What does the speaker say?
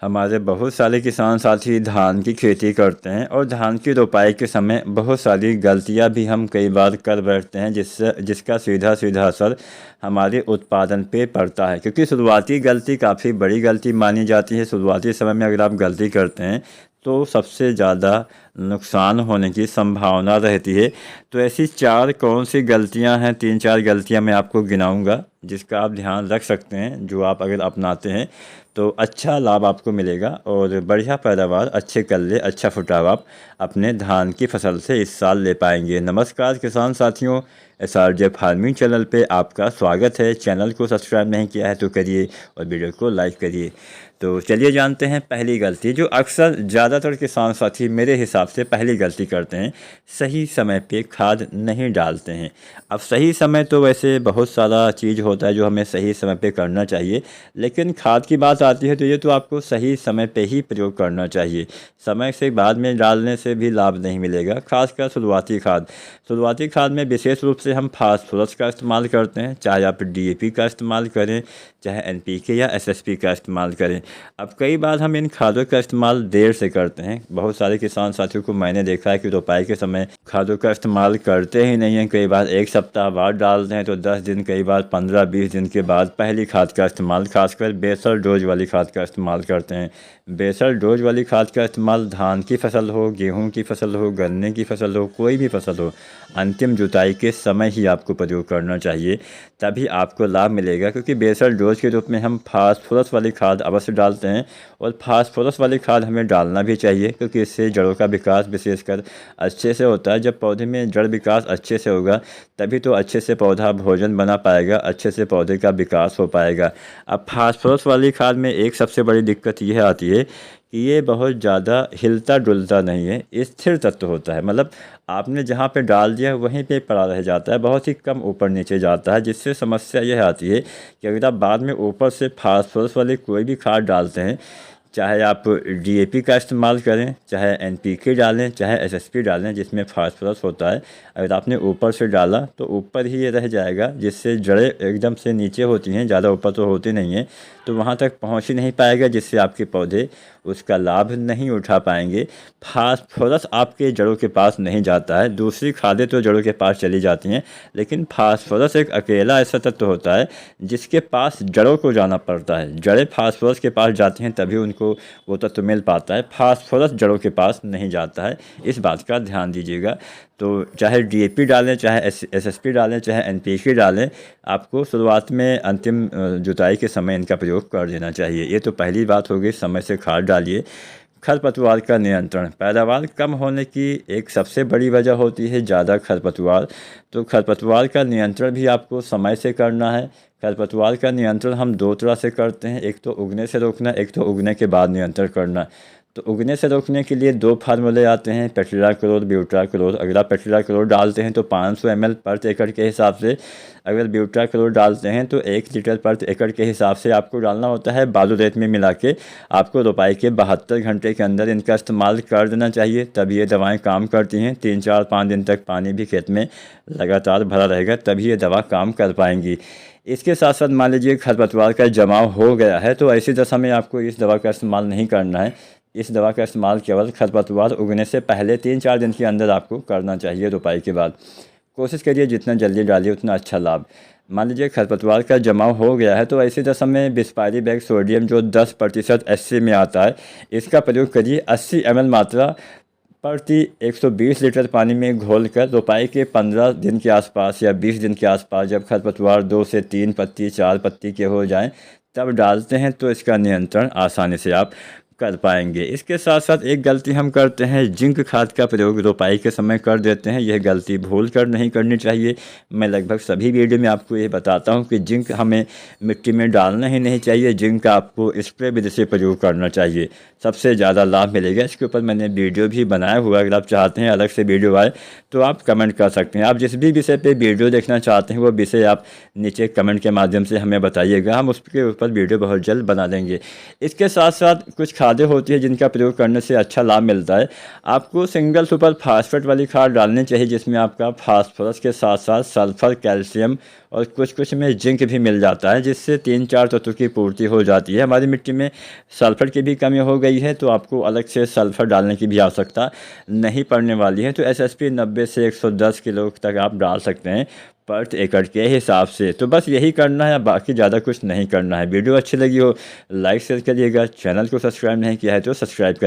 हमारे बहुत सारे किसान साथी धान की खेती करते हैं और धान की रोपाई के समय बहुत सारी गलतियां भी हम कई बार कर बैठते हैं जिसका सीधा सीधा असर हमारे उत्पादन पे पड़ता है। क्योंकि शुरुआती गलती काफ़ी बड़ी गलती मानी जाती है। शुरुआती समय में अगर आप गलती करते हैं तो सबसे ज़्यादा नुकसान होने की संभावना रहती है। तो ऐसी चार कौन सी गलतियां हैं, तीन चार गलतियां मैं आपको गिनाऊंगा जिसका आप ध्यान रख सकते हैं। जो आप अगर अपनाते हैं तो अच्छा लाभ आपको मिलेगा और बढ़िया पैदावार, अच्छे कल्ले, अच्छा फुटाव आप अपने धान की फसल से इस साल ले पाएंगे। नमस्कार किसान साथियों, SRJ फार्मिंग चैनल पे आपका स्वागत है। चैनल को सब्सक्राइब नहीं किया है तो करिए और वीडियो को लाइक करिए। तो चलिए जानते हैं पहली गलती जो अक्सर ज़्यादातर किसान साथी मेरे हिसाब से पहली गलती करते हैं, सही समय पे खाद नहीं डालते हैं। अब सही समय तो वैसे बहुत सारा चीज़ होता है जो हमें सही समय पे करना चाहिए, लेकिन खाद की बात आती है तो ये तो आपको सही समय पे ही प्रयोग करना चाहिए। समय से बाद में डालने से भी लाभ नहीं मिलेगा। खासकर शुरुआती खाद में विशेष रूप से हम फास्फोरस का इस्तेमाल करते हैं, चाहे आप DAP का इस्तेमाल करें, चाहे NPK या SSP का इस्तेमाल करें। अब कई बार हम इन खादों का इस्तेमाल देर से करते हैं। बहुत सारे किसान साथियों को मैंने देखा है कि रोपाई के समय खादों का इस्तेमाल करते ही नहीं हैं। कई बार एक सप्ताह बाद डालते हैं तो 10 दिन, कई बार 15-20 दिन के बाद पहली खाद का इस्तेमाल, खासकर बेसल डोज वाली खाद का इस्तेमाल करते हैं। बेसल डोज वाली खाद का इस्तेमाल धान की फसल हो, गेहूं की फसल हो, गन्ने की फसल हो, कोई भी फसल हो, अंतिम जुताई के समय ही आपको प्रयोग करना चाहिए, तभी आपको लाभ मिलेगा। क्योंकि बेसल डोज के रूप में हम फास्फोरस वाली खाद अवश्य डालते हैं और फास्फोरस वाली खाद हमें डालना भी चाहिए, क्योंकि इससे जड़ों का विकास विशेषकर अच्छे से होता है। जब पौधे में जड़ विकास अच्छे से होगा तभी तो अच्छे से पौधा भोजन बना पाएगा, अच्छे से पौधे का विकास हो पाएगा। अब फास्फोरस वाली खाद में एक सबसे बड़ी दिक्कत यह आती है कि ये बहुत ज़्यादा हिलता डुलता नहीं है, स्थिर तत्व होता है। मतलब आपने जहाँ पे डाल दिया वहीं पे पड़ा रह जाता है, बहुत ही कम ऊपर नीचे जाता है। जिससे समस्या यह आती है कि अगर आप बाद में ऊपर से फास्फोरस वाली कोई भी खाद डालते हैं, चाहे आप DAP का इस्तेमाल करें, चाहे NPK डालें, चाहे SSP डालें जिसमें फास्फोरस होता है, अगर आपने ऊपर से डाला तो ऊपर ही ये रह जाएगा, जिससे जड़ें एकदम से नीचे होती हैं, ज़्यादा ऊपर तो होती नहीं हैं, तो वहाँ तक पहुँच ही नहीं पाएगा, जिससे आपके पौधे उसका लाभ नहीं उठा पाएंगे। फास्फोरस आपके जड़ों के पास नहीं जाता है, दूसरी खादें तो जड़ों के पास चली जाती हैं, लेकिन फास्फोरस एक अकेला ऐसा तत्व होता है जिसके पास जड़ों को जाना पड़ता है। जड़ें फास्फोरस के पास जाती हैं तभी उनको वो तत्व मिल पाता है, फास्फोरस जड़ों के पास नहीं जाता है। इस बात का ध्यान दीजिएगा। तो चाहे DAP डालें, चाहे SSP डालें, चाहे NPK डालें, आपको शुरुआत में अंतिम जुताई के समय इनका प्रयोग कर देना चाहिए। ये तो पहली बात हो गई, समय से खाद डालिए। खरपतवार का नियंत्रण, पैदावार कम होने की एक सबसे बड़ी वजह होती है ज़्यादा खरपतवार। तो खरपतवार का नियंत्रण भी आपको समय से करना है। खरपतवार का नियंत्रण हम दो तरह से करते हैं, एक तो उगने से रोकना, एक तो उगने के बाद नियंत्रण करना। तो उगने से रोकने के लिए दो फार्मूले आते हैं, पेट्रिडाक्लोर, ब्यूटाक्लोर। अगर आप पेट्रिडाक्लोर डालते हैं तो 500 ml प्रति एकड़ के हिसाब से, अगर ब्यूटाक्लोर डालते हैं तो 1 लीटर प्रति एकड़ के हिसाब से आपको डालना होता है। बालू रेत में मिला के आपको रोपाई के 72 घंटे के अंदर इनका इस्तेमाल कर देना चाहिए, तब ये दवाएं काम करती हैं। 3-4-5 दिन तक पानी भी खेत में लगातार भरा रहेगा, तभी ये दवा काम कर पाएंगी। इसके साथ साथ मान लीजिए खरपतवार का जमाव हो गया है तो ऐसी दशा में आपको इस दवा का इस्तेमाल नहीं करना है। इस दवा का इस्तेमाल केवल खरपतवार उगने से पहले 3-4 दिन के अंदर आपको करना चाहिए। रोपाई के बाद कोशिश करिए जितना जल्दी डालिए उतना अच्छा लाभ। मान लीजिए खरपतवार का जमाव हो गया है तो ऐसी दशा में बिस्पारी बैग सोडियम जो 10% SC में आता है, इसका प्रयोग करिए। 80 ml मात्रा प्रति 120 लीटर पानी में घोलकर रोपाई के 15 दिन के आसपास या 20 दिन के आसपास, जब खरपतवार 2 से 3 पत्ती, 4 पत्ती के हो जाएं, तब डालते हैं तो इसका नियंत्रण आसानी से आप कर पाएंगे। इसके साथ साथ एक गलती हम करते हैं, जिंक खाद का प्रयोग रोपाई के समय कर देते हैं। यह गलती भूल कर नहीं करनी चाहिए। मैं लगभग सभी वीडियो में आपको ये बताता हूं कि जिंक हमें मिट्टी में डालना ही नहीं चाहिए, जिंक का आपको स्प्रे विधि से प्रयोग करना चाहिए, सबसे ज़्यादा लाभ मिलेगा। इसके ऊपर मैंने वीडियो भी बनाया हुआ, अगर आप चाहते हैं अलग से वीडियो आए तो आप कमेंट कर सकते हैं। आप जिस भी विषय पर वीडियो देखना चाहते हैं वो विषय आप नीचे कमेंट के माध्यम से हमें बताइएगा, हम उसके ऊपर वीडियो बहुत जल्द बना देंगे। इसके साथ साथ कुछ खादें होती है जिनका प्रयोग करने से अच्छा लाभ मिलता है। आपको सिंगल सुपर फास्फेट वाली खाद डालनी चाहिए, जिसमें आपका फास्फोरस के साथ साथ सल्फर, कैल्शियम और कुछ में जिंक भी मिल जाता है, जिससे 3-4 तत्वों की पूर्ति हो जाती है। हमारी मिट्टी में सल्फर की भी कमी हो गई है, तो आपको अलग से सल्फर डालने की भी आवश्यकता नहीं पड़ने वाली है। तो एसएसपी 90 से 110 किलो तक आप डाल सकते हैं पर एकड़ के हिसाब से। तो बस यही करना है, बाकी ज़्यादा कुछ नहीं करना है। वीडियो अच्छी लगी हो लाइक शेयर करिएगा, चैनल को सब्सक्राइब नहीं किया है तो सब्सक्राइब कर